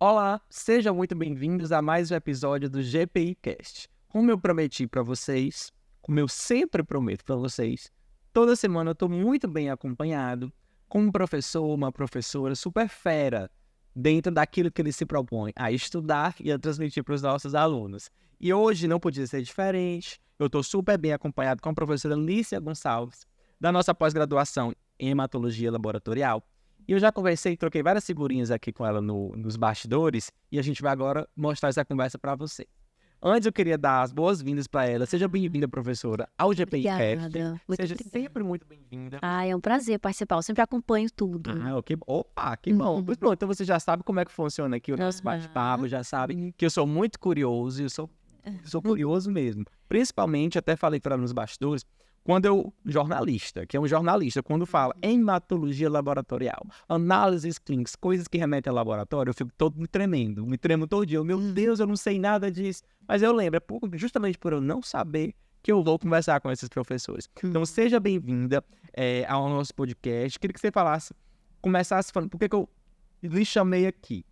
Olá, sejam muito bem-vindos a mais um episódio do GPI Cast. Como eu prometi para vocês, como eu sempre prometo para vocês, toda semana eu estou muito bem acompanhado com um professor, uma professora super fera dentro daquilo que ele se propõe a estudar e a transmitir para os nossos alunos. E hoje não podia ser diferente, eu estou super bem acompanhado com a professora Lícia Gonçalves, da nossa pós-graduação em hematologia laboratorial. E eu já conversei, troquei várias figurinhas aqui com ela nos bastidores e a gente vai agora mostrar essa conversa para você. Antes eu queria dar as boas-vindas para ela. Seja bem-vinda, professora, ao GPI Cast. Obrigada. Muito Seja obrigada. sempre muito bem-vinda. É um prazer participar. Eu sempre acompanho tudo. Opa, que bom. Pois pronto, então você já sabe como é que funciona aqui o nosso Aham. bate-papo, já sabe que eu sou muito curioso, eu sou curioso mesmo. Principalmente, até falei para ela nos bastidores, jornalista, que é um jornalista, quando fala em hematologia laboratorial, análises clínicas, coisas que remetem a laboratório, eu fico todo me tremo todo dia. Meu Deus, eu não sei nada disso. Mas eu lembro, justamente por eu não saber, que eu vou conversar com esses professores. Então, seja bem-vinda ao nosso podcast. Queria que você começasse falando, por que eu lhe chamei aqui?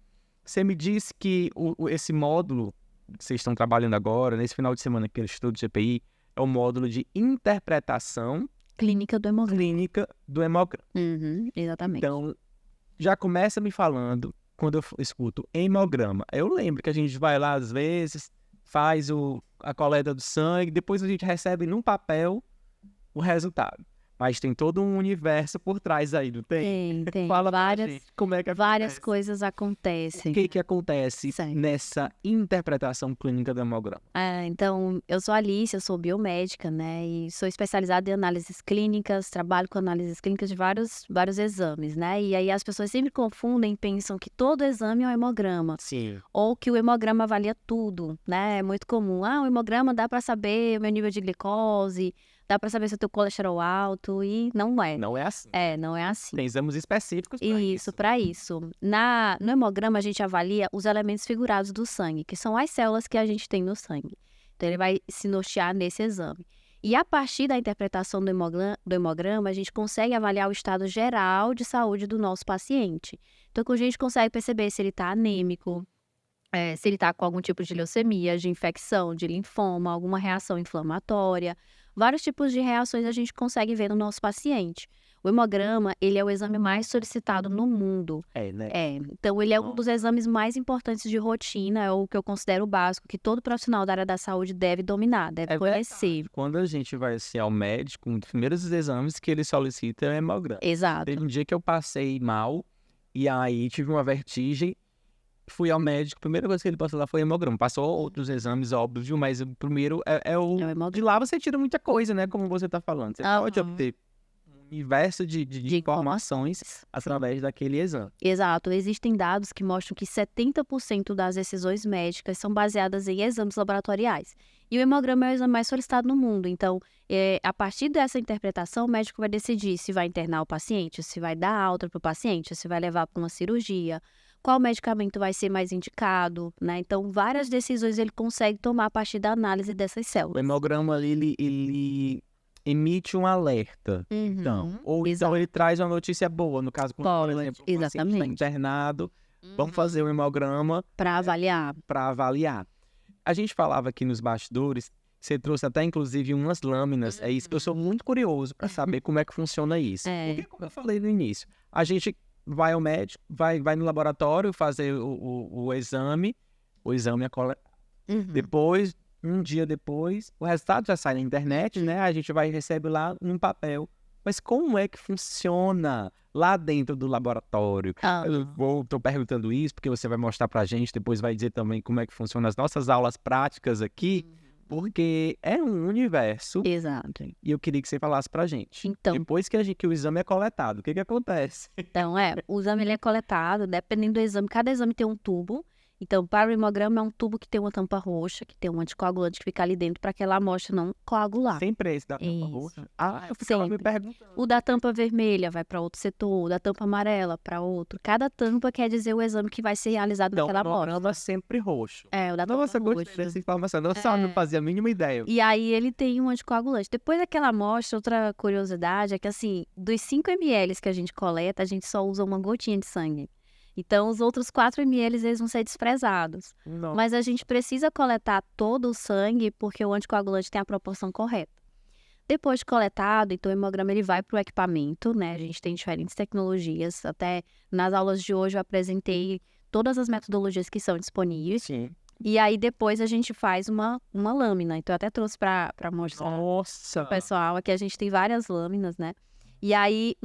Você me disse que esse módulo que vocês estão trabalhando agora, nesse final de semana que eu estudo de GPI, é o módulo de interpretação Clínica do hemograma. clínica do hemograma. Exatamente. Então, já começa me falando, quando eu escuto hemograma, eu lembro que a gente vai lá às vezes, faz a coleta do sangue, depois a gente recebe num papel o resultado. Mas tem todo um universo por trás aí, não tem? Tem. Fala pra Várias, gente, como é que várias acontece? coisas acontecem. O que acontece Certo. nessa interpretação clínica do hemograma? Então, eu sou Alice, eu sou biomédica, né? E sou especializada em análises clínicas, trabalho com análises clínicas de vários exames, né? E aí as pessoas sempre confundem e pensam que todo exame é um hemograma. Sim. Ou que o hemograma avalia tudo, né? É muito comum. O hemograma dá para saber o meu nível de glicose, dá para saber se eu tenho colesterol alto, e não é. Não é assim. Não é assim. Tem exames específicos para Isso, para isso. No hemograma, a gente avalia os elementos figurados do sangue, que são as células que a gente tem no sangue. Então, ele vai se nortear nesse exame. E a partir da interpretação do hemograma, a gente consegue avaliar o estado geral de saúde do nosso paciente. Então, a gente consegue perceber se ele está anêmico, se ele está com algum tipo de leucemia, de infecção, de linfoma, alguma reação inflamatória. Vários tipos de reações a gente consegue ver no nosso paciente. O hemograma, ele é o exame mais solicitado no mundo. né? Então ele é um dos exames mais importantes de rotina, é o que eu considero básico, que todo profissional da área da saúde deve dominar, deve conhecer. Verdade. Quando a gente vai assim, ao médico, um dos primeiros exames que ele solicita é o hemograma. Exato. Teve um dia que eu passei mal e aí tive uma vertigem, fui ao médico, a primeira coisa que ele passou lá foi hemograma. Passou outros exames, óbvio, mas o primeiro é o... É o hemograma. De lá você tira muita coisa, né? Como você está falando. Você pode obter um universo de informações através daquele exame. Exato. Existem dados que mostram que 70% das decisões médicas são baseadas em exames laboratoriais. E o hemograma é o exame mais solicitado no mundo. Então, a partir dessa interpretação, o médico vai decidir se vai internar o paciente, se vai dar alta para o paciente, se vai levar para uma cirurgia, qual medicamento vai ser mais indicado, né? Então, várias decisões ele consegue tomar a partir da análise dessas O células. hemograma, ele emite um alerta. Então, então ele traz uma notícia boa, no caso, quando, por exemplo, o paciente está Exatamente. internado, vamos fazer o hemograma Para avaliar. para avaliar. A gente falava aqui nos bastidores, você trouxe até inclusive umas lâminas, é isso que eu sou muito curioso para saber como é que funciona isso. Porque, como eu falei no início, a gente vai ao médico, vai no laboratório fazer o exame é coletado. Depois, um dia depois, o resultado já sai na internet, né? A gente vai e recebe lá num papel. Mas como é que funciona lá dentro do laboratório? Eu estou perguntando isso porque você vai mostrar pra gente, depois vai dizer também como é que funciona as nossas aulas práticas aqui, porque é um universo. Exato. E eu queria que você falasse pra gente. Então. Depois que o exame é coletado, o que acontece? Então, o exame ele é coletado, dependendo do exame, cada exame tem um tubo. Então, para o hemograma é um tubo que tem uma tampa roxa, que tem um anticoagulante que fica ali dentro para aquela amostra não coagular. Sempre esse da tampa Isso. roxa? Eu ficava me Sempre. perguntando. O da tampa vermelha vai para outro setor, o da tampa amarela para outro. Cada tampa quer dizer o exame que vai ser realizado Então, naquela o amostra. hemograma é sempre roxo. O da tampa Nossa, gostei roxa. dessa informação. Não fazia a mínima ideia. E aí ele tem um anticoagulante. Depois daquela amostra, outra curiosidade é que, assim, dos 5 ml que a gente coleta, a gente só usa uma gotinha de sangue. Então, os outros 4 ml eles vão ser desprezados. Não. Mas a gente precisa coletar todo o sangue porque o anticoagulante tem a proporção correta. Depois de coletado, então o hemograma ele vai para o equipamento, né? A gente tem diferentes tecnologias. Até nas aulas de hoje eu apresentei todas as metodologias que são disponíveis. Sim. E aí depois a gente faz uma lâmina. Então eu até trouxe para mostrar Nossa! pro pessoal. Aqui a gente tem várias lâminas, né? E aí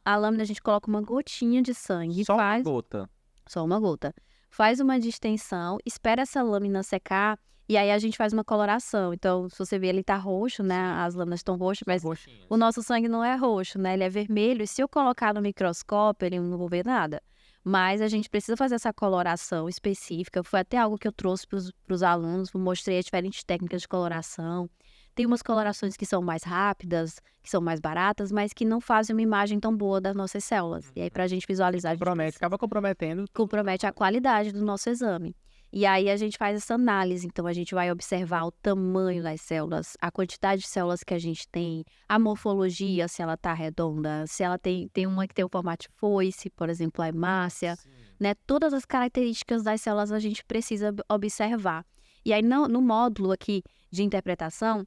a lâmina a gente coloca uma gotinha de sangue. Só uma faz gota. Só uma gota. Faz uma distensão, espera essa lâmina secar e aí a gente faz uma coloração. Então, se você ver, ele tá roxo, né? As lâminas estão roxas, mas Roxinhas. o nosso sangue não é roxo, né? Ele é vermelho. E se eu colocar no microscópio, ele não vou ver nada. Mas a gente precisa fazer essa coloração específica. Foi até algo que eu trouxe para os alunos, mostrei as diferentes técnicas de coloração. Tem umas colorações que são mais rápidas, que são mais baratas, mas que não fazem uma imagem tão boa das nossas células. E aí, para a gente visualizar, a gente Acaba comprometendo. compromete a qualidade do nosso exame. E aí a gente faz essa análise, então a gente vai observar o tamanho das células, a quantidade de células que a gente tem, a morfologia, se ela está redonda, se ela tem uma que tem o formato de foice, por exemplo, a hemácia, né? Todas as características das células a gente precisa observar. E aí no módulo aqui de interpretação,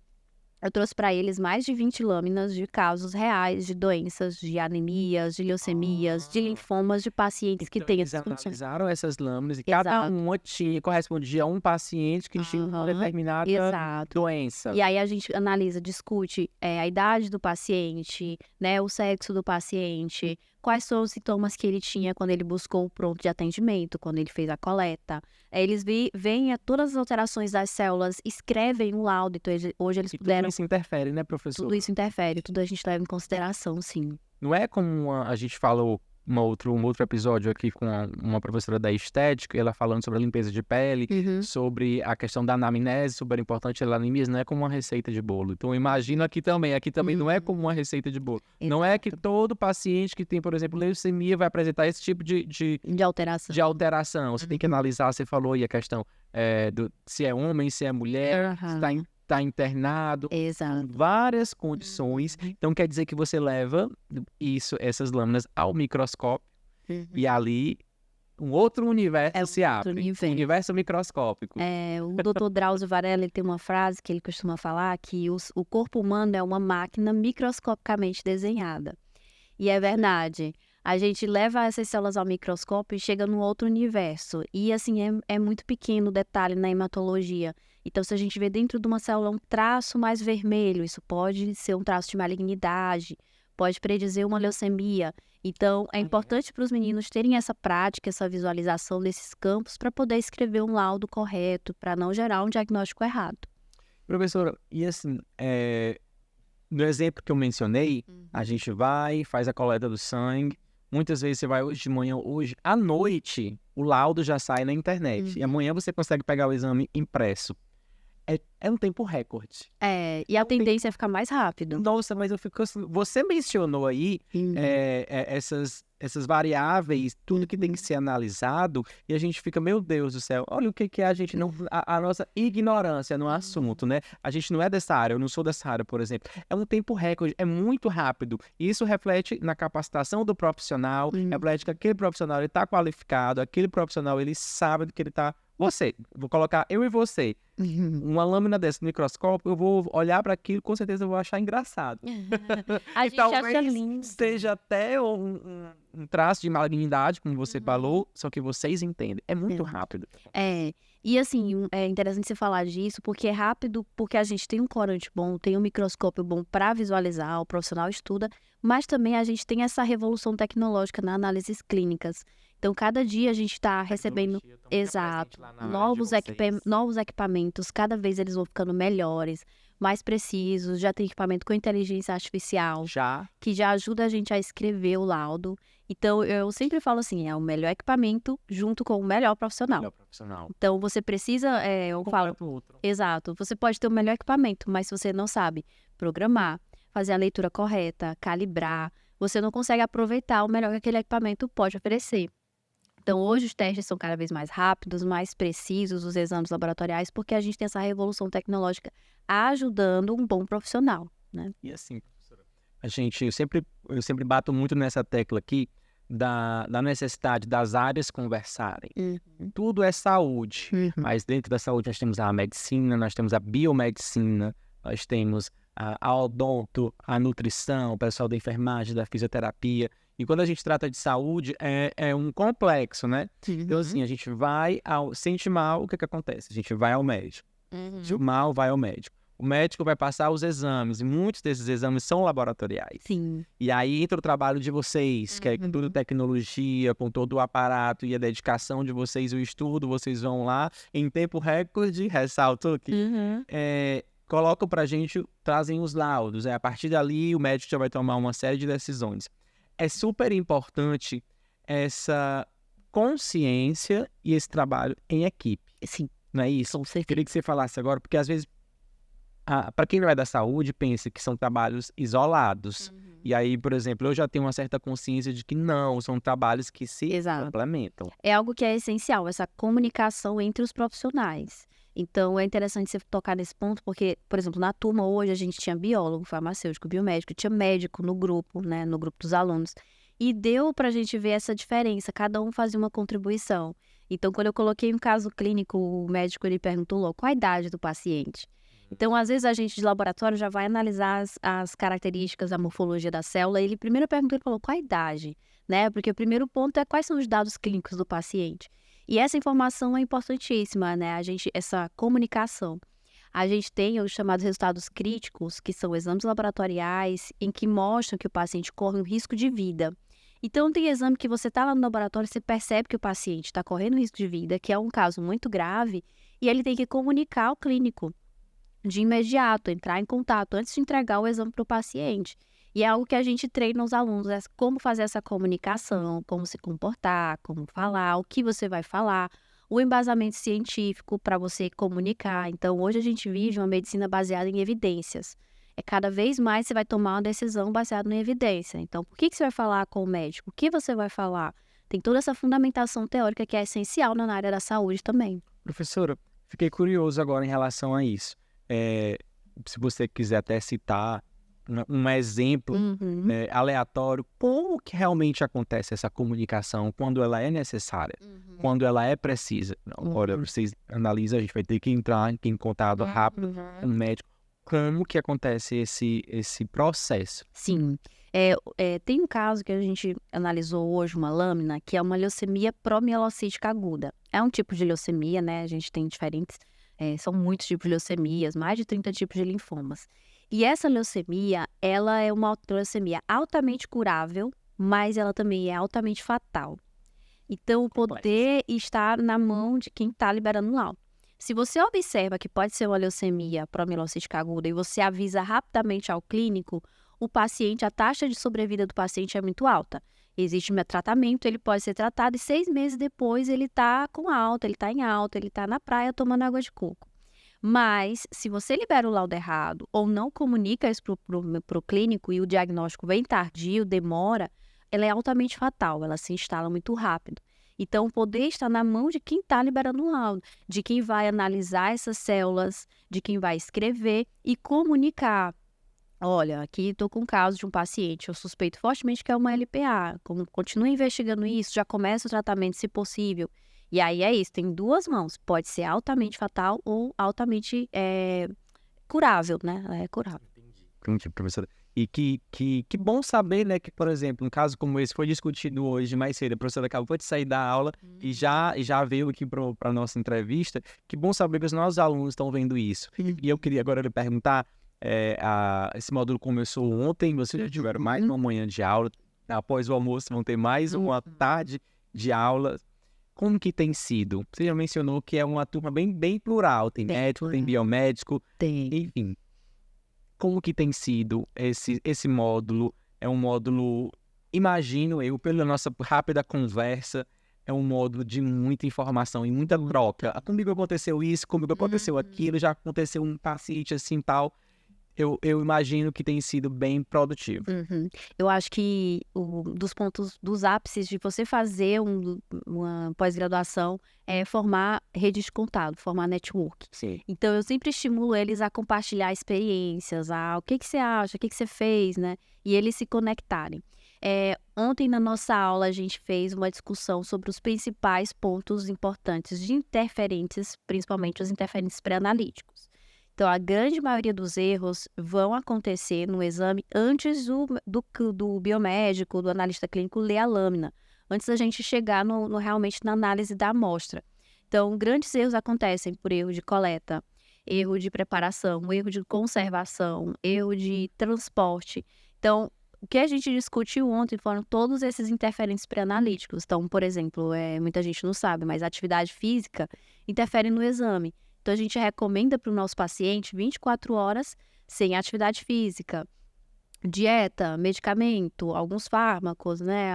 eu trouxe para eles mais de 20 lâminas de casos reais de doenças, de anemias, de leucemias, de linfomas de pacientes que têm Eles essas condições. analisaram essas lâminas e cada Exato. uma correspondia a um paciente que tinha uma Aham, determinada exato. doença. E aí a gente analisa, discute a idade do paciente, né, o sexo do paciente, quais são os sintomas que ele tinha quando ele buscou o pronto de atendimento, quando ele fez a coleta. Eles veem todas as alterações das células, escrevem um laudo. Então, hoje eles E tudo puderam. isso interfere, né, professor? Tudo isso interfere, tudo a gente leva em consideração, sim. Não é como a gente falou um outro episódio aqui com uma professora da estética, ela falando sobre a limpeza de pele, sobre a questão da anamnese, super importante, a anemias não é como uma receita de bolo. Então, imagino aqui também não é como uma receita de bolo. Não é que todo paciente que tem, por exemplo, leucemia vai apresentar esse tipo de alteração. alteração. Você tem que analisar, você falou aí a questão se é homem, se é mulher, se está internado, Exato. várias condições. Então quer dizer que você leva essas lâminas ao microscópio e ali um outro universo se abre. Um universo microscópico. O Dr. Drauzio Varela ele tem uma frase que ele costuma falar que o corpo humano é uma máquina microscopicamente desenhada. E é verdade. A gente leva essas células ao microscópio e chega num outro universo. E, assim, é muito pequeno o detalhe na hematologia. Então, se a gente vê dentro de uma célula um traço mais vermelho, isso pode ser um traço de malignidade, pode predizer uma leucemia. Então, é importante para os meninos terem essa prática, essa visualização desses campos para poder escrever um laudo correto, para não gerar um diagnóstico errado. Professora, e assim, no exemplo que eu mencionei, a gente vai, faz a coleta do sangue. Muitas vezes você vai hoje de manhã, hoje à noite, o laudo já sai na internet. E amanhã você consegue pegar o exame impresso. É um tempo recorde. E a tendência é ficar mais rápido. Nossa, mas eu fico assim, você mencionou aí essas variáveis, tudo que tem que ser analisado, e a gente fica, meu Deus do céu, olha o que é a gente não. A nossa ignorância no assunto, né? A gente não é dessa área, eu não sou dessa área, por exemplo. É um tempo recorde, é muito rápido. E isso reflete na capacitação do profissional, reflete que aquele profissional ele está qualificado, aquele profissional ele sabe do que ele está. Vou colocar eu e você. Uma lâmina dessa no microscópio, eu vou olhar para aquilo, com certeza eu vou achar engraçado. A gente acha lindo. Seja até um traço de malignidade, como você falou, só que vocês entendem. É muito rápido. E assim, é interessante você falar disso, porque é rápido, porque a gente tem um corante bom, tem um microscópio bom para visualizar, o profissional estuda, mas também a gente tem essa revolução tecnológica na análises clínicas. Então, cada dia a gente está recebendo, novos equipamentos, cada vez eles vão ficando melhores, mais precisos, já tem equipamento com inteligência artificial, que já ajuda a gente a escrever o laudo. Então, eu sempre falo assim, é o melhor equipamento junto com o melhor profissional. Então, você precisa, exato, você pode ter o melhor equipamento, mas se você não sabe programar, fazer a leitura correta, calibrar, você não consegue aproveitar o melhor que aquele equipamento pode oferecer. Então, hoje os testes são cada vez mais rápidos, mais precisos, os exames laboratoriais, porque a gente tem essa revolução tecnológica ajudando um bom profissional, né? E assim, professora, eu sempre bato muito nessa tecla aqui da necessidade das áreas conversarem. Uhum. Tudo é saúde, Uhum. mas dentro da saúde nós temos a medicina, nós temos a biomedicina, nós temos a odonto, a nutrição, o pessoal da enfermagem, da fisioterapia. E quando a gente trata de saúde, é um complexo, né? Então, assim, a gente vai sente mal, o que acontece? A gente vai ao médico. Sente mal, vai ao médico. O médico vai passar os exames, e muitos desses exames são laboratoriais. Sim. E aí entra o trabalho de vocês, que é tudo tecnologia, com todo o aparato e a dedicação de vocês, o estudo, vocês vão lá em tempo recorde, ressalto aqui, colocam pra gente, trazem os laudos. A partir dali, o médico já vai tomar uma série de decisões. É super importante essa consciência e esse trabalho em equipe. Sim. Não é isso? Com certeza. Queria que você falasse agora, porque às vezes, para quem não é da saúde, pensa que são trabalhos isolados. E aí, por exemplo, eu já tenho uma certa consciência de que não, são trabalhos que se complementam. É algo que é essencial, essa comunicação entre os profissionais. Então, é interessante você tocar nesse ponto, porque, por exemplo, na turma hoje a gente tinha biólogo, farmacêutico, biomédico, tinha médico no grupo, né, no grupo dos alunos. E deu pra gente ver essa diferença, cada um fazia uma contribuição. Então, quando eu coloquei um caso clínico, o médico ele perguntou logo qual a idade do paciente. Então, às vezes, a gente de laboratório já vai analisar as características, a morfologia da célula. E ele primeiro perguntou, ele falou, qual a idade? Né? Porque o primeiro ponto é quais são os dados clínicos do paciente. E essa informação é importantíssima, né? Essa comunicação. A gente tem os chamados resultados críticos, que são exames laboratoriais, em que mostram que o paciente corre um risco de vida. Então, tem exame que você está lá no laboratório e você percebe que o paciente está correndo risco de vida, que é um caso muito grave, e ele tem que comunicar ao clínico de imediato, entrar em contato antes de entregar o exame para o paciente. E é algo que a gente treina os alunos, é como fazer essa comunicação, como se comportar, como falar, o que você vai falar, o embasamento científico para você comunicar. Então, hoje a gente vive uma medicina baseada em evidências. Cada vez mais você vai tomar uma decisão baseada em evidência. Então, por que você vai falar com o médico? O que você vai falar? Tem toda essa fundamentação teórica que é essencial na área da saúde também. Professora, fiquei curioso agora em relação a isso. Se você quiser até citar um exemplo aleatório, como que realmente acontece essa comunicação quando ela é necessária, quando ela é precisa. Olha, vocês analisam, a gente vai ter que entrar em contato rápido com o médico. Como que acontece esse processo? Sim. Tem um caso que a gente analisou hoje, uma lâmina, que é uma leucemia promielocítica aguda. É um tipo de leucemia, né? A gente tem diferentes, são muitos tipos de leucemias, mais de 30 tipos de linfomas. E essa leucemia, ela é uma leucemia altamente curável, mas ela também é altamente fatal. Então, o poder está na mão de quem está liberando o laudo. Se você observa que pode ser uma leucemia promielocítica aguda e você avisa rapidamente ao clínico, o paciente, a taxa de sobrevida do paciente é muito alta. Existe um tratamento, ele pode ser tratado e 6 meses depois ele está com alta, ele está em alta, ele está na praia tomando água de coco. Mas, se você libera o laudo errado ou não comunica isso para o clínico e o diagnóstico vem tardio, demora, ela é altamente fatal, ela se instala muito rápido. Então, o poder está na mão de quem está liberando o laudo, de quem vai analisar essas células, de quem vai escrever e comunicar. Olha, aqui estou com um caso de um paciente, eu suspeito fortemente que é uma LPA. Continue investigando isso, já começa o tratamento, se possível. E aí é isso, tem duas mãos, pode ser altamente fatal ou altamente curável, né? É curável. Entendi, professora. E que bom saber, né, que, por exemplo, um caso como esse foi discutido hoje mais cedo, a professora acabou de sair da aula e já veio aqui para a nossa entrevista. Que bom saber que os nossos alunos estão vendo isso. E eu queria agora lhe perguntar, esse módulo começou ontem, vocês já tiveram mais uma manhã de aula, após o almoço vão ter mais uma tarde de aula. Como que tem sido? Você já mencionou que é uma turma bem plural, tem médico, tem biomédico, enfim. Como que tem sido esse módulo? É um módulo, imagino eu, pela nossa rápida conversa, é um módulo de muita informação e muita troca. Comigo aconteceu isso, comigo aconteceu aquilo, já aconteceu um paciente assim tal. Eu imagino que tem sido bem produtivo. Eu acho que dos pontos, dos ápices de você fazer uma pós-graduação é formar redes de contato, formar network. Sim. Então, eu sempre estimulo eles a compartilhar experiências, o que você acha, o que você fez, né? E eles se conectarem. Ontem, na nossa aula, a gente fez uma discussão sobre os principais pontos importantes de interferentes, principalmente os interferentes pré-analíticos. Então, a grande maioria dos erros vão acontecer no exame antes do biomédico, do analista clínico ler a lâmina, antes da gente chegar realmente na análise da amostra. Então, grandes erros acontecem por erro de coleta, erro de preparação, erro de conservação, erro de transporte. Então, o que a gente discutiu ontem foram todos esses interferentes pré-analíticos. Então, por exemplo, muita gente não sabe, mas a atividade física interfere no exame. Então, a gente recomenda para o nosso paciente 24 horas sem atividade física. Dieta, medicamento, alguns fármacos, né,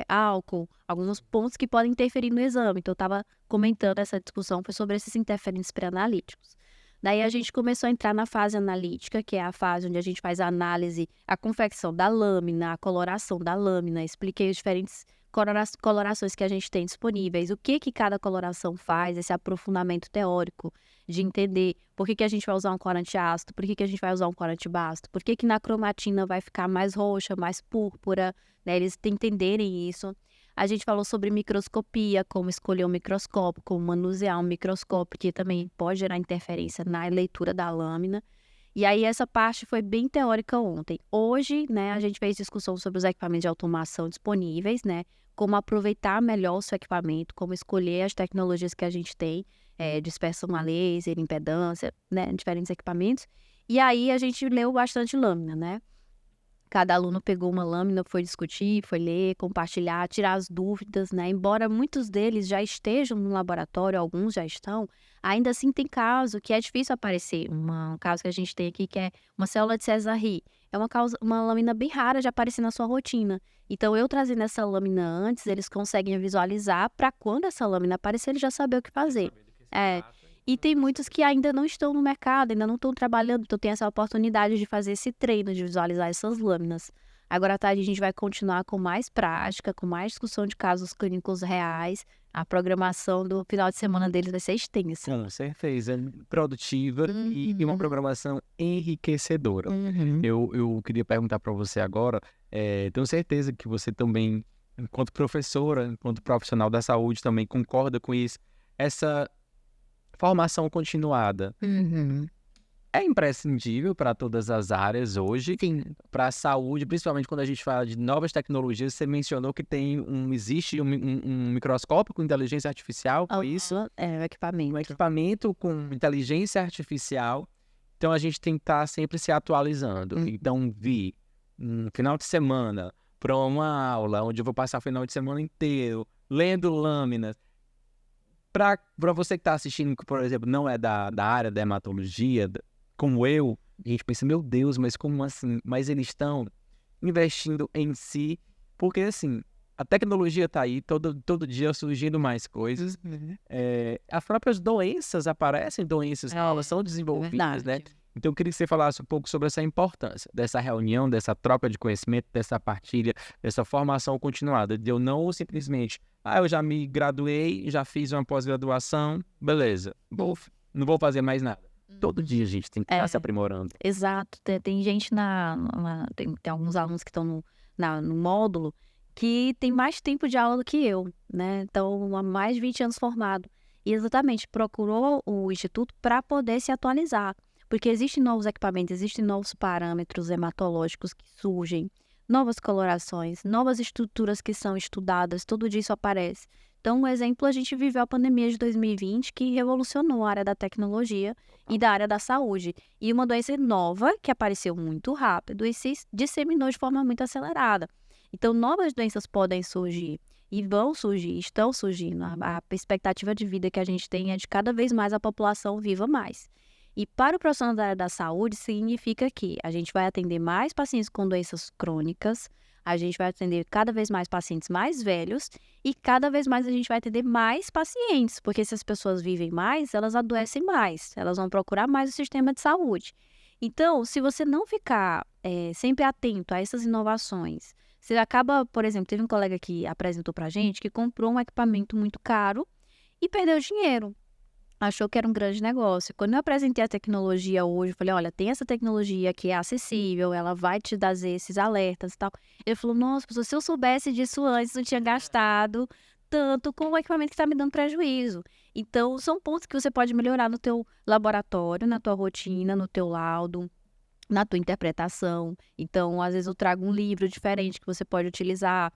álcool, alguns pontos que podem interferir no exame. Então, eu estava comentando, essa discussão foi sobre esses interferentes pré-analíticos. Daí a gente começou a entrar na fase analítica, que é a fase onde a gente faz a análise, a confecção da lâmina, a coloração da lâmina, expliquei as diferentes colorações que a gente tem disponíveis, o que cada coloração faz, esse aprofundamento teórico de entender por que a gente vai usar um corante ácido, por que a gente vai usar um corante básico, por que na cromatina vai ficar mais roxa, mais púrpura, né? Eles entenderem isso. A gente falou sobre microscopia, como escolher um microscópio, como manusear um microscópio, que também pode gerar interferência na leitura da lâmina. E aí essa parte foi bem teórica ontem. Hoje, né, a gente fez discussão sobre os equipamentos de automação disponíveis, né, como aproveitar melhor o seu equipamento, como escolher as tecnologias que a gente tem, dispersão a laser, impedância, né, diferentes equipamentos. E aí a gente leu bastante lâmina, né? Cada aluno pegou uma lâmina, foi discutir, foi ler, compartilhar, tirar as dúvidas, né? Embora muitos deles já estejam no laboratório, alguns já estão, ainda assim tem caso que é difícil aparecer. Um caso que a gente tem aqui que é uma célula de Sézary. É uma lâmina bem rara de aparecer na sua rotina. Então, eu trazendo essa lâmina antes, eles conseguem visualizar para quando essa lâmina aparecer, ele já saber o que fazer. E tem muitos que ainda não estão no mercado, ainda não estão trabalhando, então tem essa oportunidade de fazer esse treino, de visualizar essas lâminas. Agora à tarde a gente vai continuar com mais prática, com mais discussão de casos clínicos reais. A programação do final de semana deles vai ser extensa. Com certeza, produtiva e uma programação enriquecedora. Eu queria perguntar para você agora, tenho certeza que você também, enquanto professora, enquanto profissional da saúde, também concorda com isso, essa formação continuada é imprescindível para todas as áreas hoje, para a saúde, principalmente quando a gente fala de novas tecnologias. Você mencionou que existe um microscópio com inteligência artificial, foi isso? O equipamento. Um equipamento com inteligência artificial, então a gente tem que estar sempre se atualizando. Então, um final de semana para uma aula, onde eu vou passar o final de semana inteiro lendo lâminas. Para você que está assistindo, que, por exemplo, não é da área da hematologia, como eu, a gente pensa, meu Deus, mas como assim? Mas eles estão investindo em si, porque assim, a tecnologia está aí, todo dia surgindo mais coisas. As próprias doenças aparecem, doenças novas são desenvolvidas, né? Então eu queria que você falasse um pouco sobre essa importância dessa reunião, dessa troca de conhecimento, dessa partilha, dessa formação continuada, de eu não simplesmente, eu já me graduei, já fiz uma pós-graduação, beleza, não vou fazer mais nada. Todo dia a gente tem que estar se aprimorando. Exato, tem gente tem alguns alunos que estão no módulo que tem mais tempo de aula do que eu, né? Então, há mais de 20 anos formado. E exatamente, procurou o Instituto para poder se atualizar. Porque existem novos equipamentos, existem novos parâmetros hematológicos que surgem, novas colorações, novas estruturas que são estudadas, tudo isso aparece. Então, um exemplo, a gente viveu a pandemia de 2020, que revolucionou a área da tecnologia e da área da saúde. E uma doença nova, que apareceu muito rápido e se disseminou de forma muito acelerada. Então, novas doenças podem surgir e vão surgir, estão surgindo. A expectativa de vida que a gente tem é de cada vez mais a população viva mais. E para o profissional da área da saúde, significa que a gente vai atender mais pacientes com doenças crônicas, a gente vai atender cada vez mais pacientes mais velhos e cada vez mais a gente vai atender mais pacientes, porque se as pessoas vivem mais, elas adoecem mais, elas vão procurar mais o sistema de saúde. Então, se você não ficar sempre atento a essas inovações, você acaba, por exemplo, teve um colega que apresentou pra gente que comprou um equipamento muito caro e perdeu dinheiro. achou que era um grande negócio. Quando eu apresentei a tecnologia hoje, eu falei, olha, tem essa tecnologia que é acessível, ela vai te dar esses alertas e tal. Ele falou, nossa, professor, se eu soubesse disso antes, não tinha gastado tanto com o equipamento que está me dando prejuízo. Então, são pontos que você pode melhorar no teu laboratório, na tua rotina, no teu laudo, na tua interpretação. Então, às vezes eu trago um livro diferente que você pode utilizar.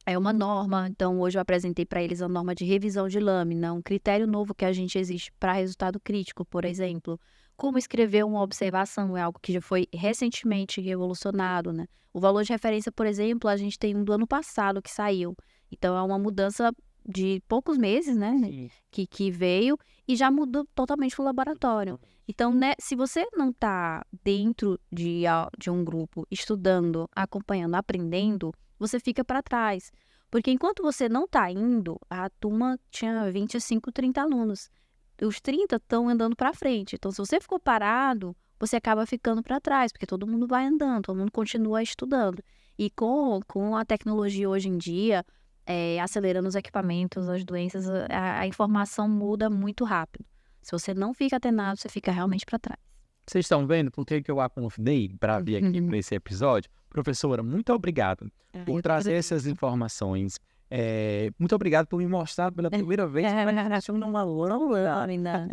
É uma norma, então hoje eu apresentei para eles a norma de revisão de lâmina, um critério novo que a gente existe para resultado crítico, por exemplo. Como escrever uma observação, é algo que já foi recentemente revolucionado, né? O valor de referência, por exemplo, a gente tem um do ano passado que saiu. Então é uma mudança de poucos meses, né? Sim. Que veio e já mudou totalmente o laboratório. Então, né, se você não está dentro de um grupo, estudando, acompanhando, aprendendo, você fica para trás. Porque enquanto você não está indo, a turma tinha 25, 30 alunos. Os 30 estão andando para frente. Então, se você ficou parado, você acaba ficando para trás, porque todo mundo vai andando, todo mundo continua estudando. E com a tecnologia hoje em dia, acelerando os equipamentos, as doenças, a informação muda muito rápido. Se você não fica atenado, você fica realmente para trás. Vocês estão vendo por que eu a convidei para vir aqui para esse episódio? Professora, muito obrigado por trazer essas informações. Muito obrigado por me mostrar pela primeira vez como é que funciona uma lâmina.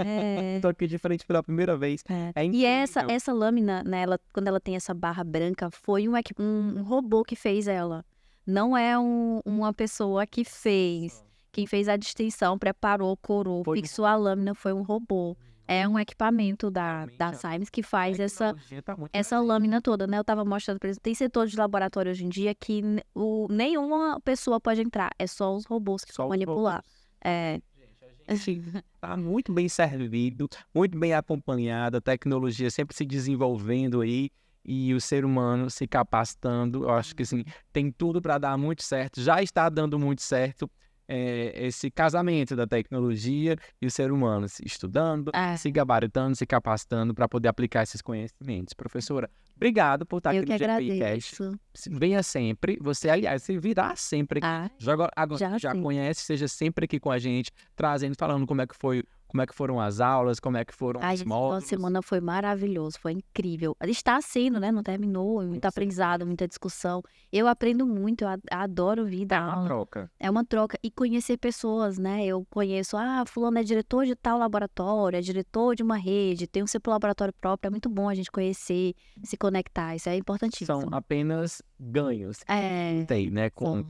Estou aqui de frente pela primeira vez. É E incrível. essa lâmina, né, quando ela tem essa barra branca, foi um robô que fez ela. Não é uma pessoa que fez. Quem fez a distinção, preparou, corou, Foi um fixou a lâmina, foi um robô. É um equipamento da Realmente, Siemens que faz essa tecnologia tá muito essa presente. lâmina toda, né? Eu estava mostrando para eles. Tem setores de laboratório hoje em dia que nenhuma pessoa pode entrar. É só os robôs que Só vão os manipular. robôs. É. A gente está muito bem servido, muito bem acompanhado, a tecnologia sempre se desenvolvendo aí e o ser humano se capacitando. Eu acho que assim, tem tudo para dar muito certo, já está dando muito certo esse casamento da tecnologia e o ser humano se estudando, É. se gabaritando, se capacitando para poder aplicar esses conhecimentos. Professora, obrigado por estar Eu aqui que no GPIcast. agradeço. Venha sempre, você, aliás, se virá sempre aqui. Ah, Já já sim. conhece, seja sempre aqui com a gente, trazendo, falando como é que foram as aulas, como é que foram Ai, os esse final de módulos. semana foi maravilhoso, foi incrível. Está sendo, né? Não terminou, muito certeza. aprendizado, muita discussão. Eu aprendo muito, eu adoro vir dar Uma aula. troca. É uma troca e conhecer pessoas, né? Eu conheço, fulano é diretor de tal laboratório, é diretor de uma rede, tem o seu laboratório próprio, é muito bom a gente conhecer, se conectar, isso é importantíssimo. São apenas ganhos que É, tem, né? são.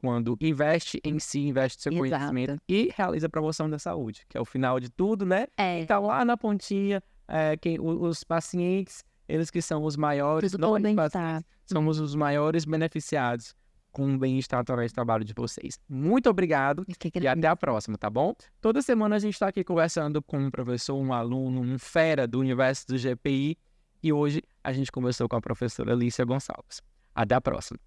Quando investe em si, investe seu conhecimento Exato. e realiza a promoção da saúde, que é o final de tudo, né? É, Então, lá na pontinha, os pacientes, eles que são os maiores, tudo nós, pelo os bem-estar. pacientes, somos os maiores beneficiados com o bem-estar através do trabalho de vocês. Muito obrigado Eu que e até agradeço. a próxima, tá bom? Toda semana a gente está aqui conversando com um professor, um aluno, um fera do universo do GPI e hoje a gente conversou com a professora Lícia Gonçalves. Até a próxima.